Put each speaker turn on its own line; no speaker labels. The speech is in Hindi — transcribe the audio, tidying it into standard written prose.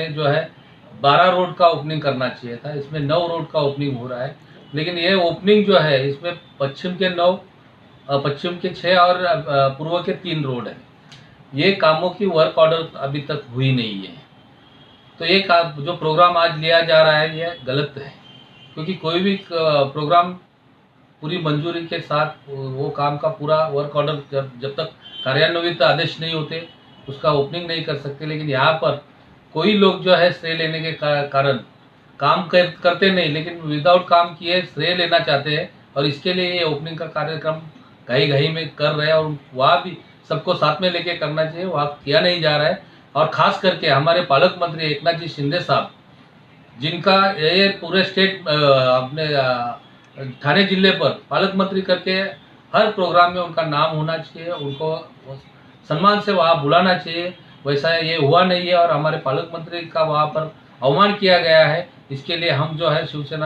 में जो है 12 रोड का ओपनिंग करना चाहिए था, इसमें 9 रोड का ओपनिंग हो रहा है। लेकिन ये ओपनिंग जो है इसमें पश्चिम के 9, पश्चिम के 6 और पूर्व के 3 रोड है। ये कामों की वर्क ऑर्डर अभी तक हुई नहीं है। तो ये जो प्रोग्राम आज लिया जा रहा है ये गलत है, क्योंकि कोई भी प्रोग्राम पूरी मंजूरी के साथ वो काम का पूरा वर्क ऑर्डर जब तक कार्यान्वित आदेश नहीं होते उसका ओपनिंग नहीं कर सकते। लेकिन यहाँ पर कोई लोग जो है श्रेय लेने के कारण काम करते नहीं, लेकिन विदाउट काम किए श्रेय लेना चाहते हैं और इसके लिए ये ओपनिंग का कार्यक्रम घाई घाई में कर रहे हैं। और वहाँ भी सबको साथ में लेके करना चाहिए, वहाँ किया नहीं जा रहा है। और खास करके हमारे पालक मंत्री एकनाथ जी शिंदे साहब, जिनका ये पूरे स्टेट अपने ठाणे जिले पर पालक मंत्री करके हर प्रोग्राम में उनका नाम होना चाहिए, उनको सम्मान से वहाँ बुलाना चाहिए। वैसा ये हुआ नहीं है और हमारे पालक मंत्री का वहाँ पर अवमान किया गया है। इसके लिए हम जो है शिवसेना